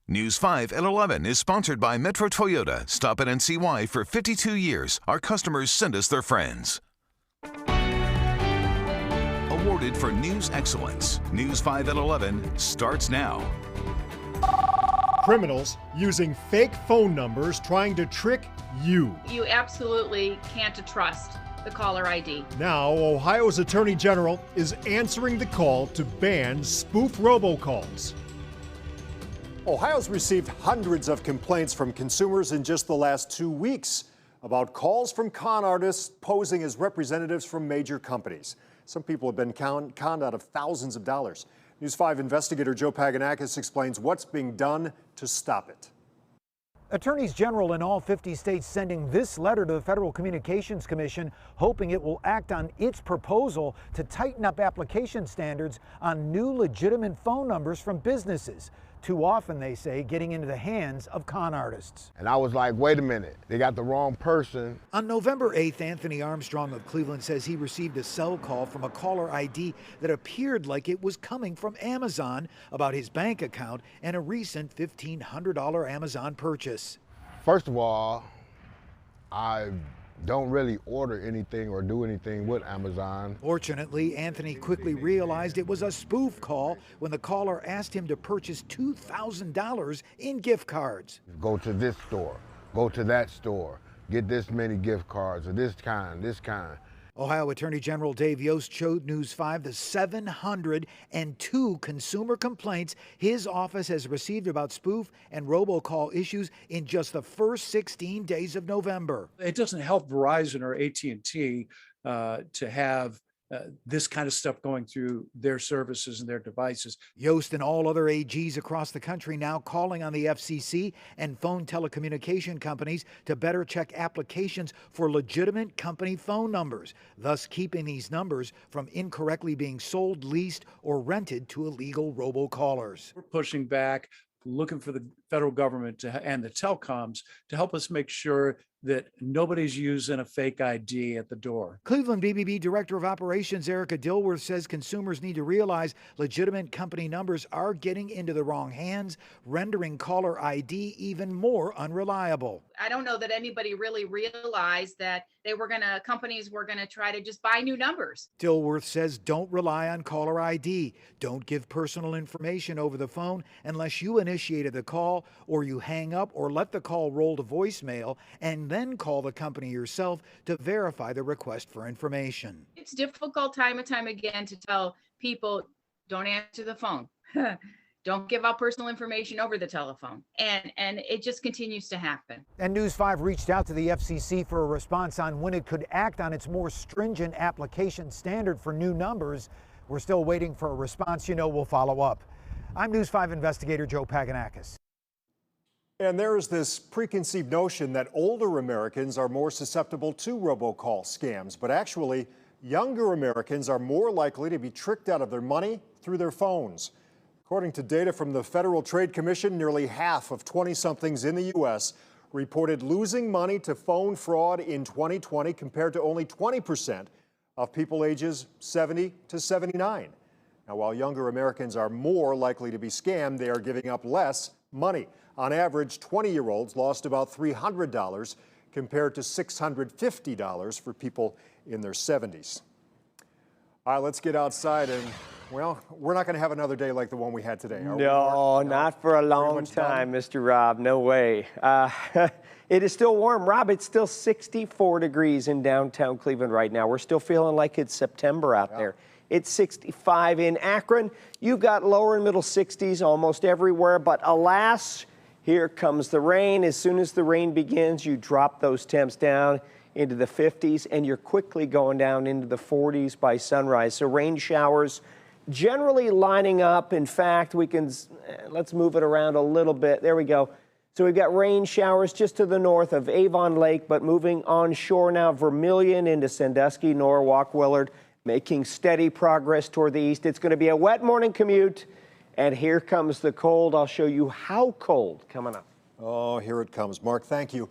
News 5 at 11 is sponsored by Metro Toyota. Stop in and see why for 52 years our customers send us their friends. Awarded for news excellence. News 5 at 11 starts now. Criminals using fake phone numbers trying to trick you. You absolutely can't trust the caller ID. Now, Ohio's Attorney General is answering the call to ban spoof robocalls. Ohio's received hundreds of complaints from consumers in just the last 2 weeks about calls from con artists posing as representatives from major companies. Some people have been conned out of thousands of dollars. News 5 investigator Joe Paganakis explains what's being done to stop it. Attorneys general in all 50 states sending this letter to the Federal Communications Commission, hoping it will act on its proposal to tighten up application standards on new legitimate phone numbers from businesses. Too often, they say, getting into the hands of con artists. And I was like, wait a minute, they got the wrong person. On November 8th, Anthony Armstrong of Cleveland says he received a cell call from a caller ID that appeared like it was coming from Amazon about his bank account and a recent $1,500 Amazon purchase. First of all, I don't really order anything or do anything with Amazon. Fortunately, Anthony quickly realized it was a spoof call when the caller asked him to purchase $2,000 in gift cards. Go to this store, go to that store, get this many gift cards of this kind, this kind. Ohio Attorney General Dave Yost showed News 5 the 702 consumer complaints his office has received about spoof and robocall issues in just the first 16 days of November. It doesn't help Verizon or AT&T to have this kind of stuff going through their services and their devices. Yost and all other AGs across the country now calling on the FCC and phone telecommunication companies to better check applications for legitimate company phone numbers, thus keeping these numbers from incorrectly being sold, leased, or rented to illegal robocallers. We're pushing back, looking for the federal government and the telecoms to help us make sure that nobody's using a fake ID at the door. Cleveland BBB Director of Operations Erica Dilworth says consumers need to realize legitimate company numbers are getting into the wrong hands, rendering caller ID even more unreliable. I don't know that anybody really realized that companies were gonna try to just buy new numbers. Dilworth says don't rely on caller ID. Don't give personal information over the phone unless you initiated the call or you hang up or let the call roll to voicemail and then call the company yourself to verify the request for information. It's difficult time and time again to tell people, don't answer the phone. Don't give out personal information over the telephone. And it just continues to happen. And News 5 reached out to the FCC for a response on when it could act on its more stringent application standard for new numbers. We're still waiting for a response. You know, we'll follow up. I'm News 5 investigator Joe Paganakis. And there is this preconceived notion that older Americans are more susceptible to robocall scams, but actually, younger Americans are more likely to be tricked out of their money through their phones. According to data from the Federal Trade Commission, nearly half of 20-somethings in the U.S. reported losing money to phone fraud in 2020 compared to only 20% of people ages 70 to 79. Now, while younger Americans are more likely to be scammed, they are giving up less money. On average, 20-year-olds lost about $300 compared to $650 for people in their 70s. All right, let's get outside and, well, we're not going to have another day like the one we had today, are we, Mark? No, not for a long time, Mr. Rob. No way. It is still warm. Rob, it's still 64 degrees in downtown Cleveland right now. We're still feeling like it's September out there. It's 65 in Akron. You've got lower and middle 60s almost everywhere, but alas, here comes the rain. As soon as the rain begins, you drop those temps down into the 50s, and you're quickly going down into the 40s by sunrise. So rain showers generally lining up. In fact, we can, let's move it around a little bit. There we go. So we've got rain showers just to the north of Avon Lake, but moving onshore now, Vermilion into Sandusky, Norwalk, Willard, making steady progress toward the east. It's going to be a wet morning commute, and here comes the cold. I'll show you how cold coming up. Oh, here it comes. Mark, thank you.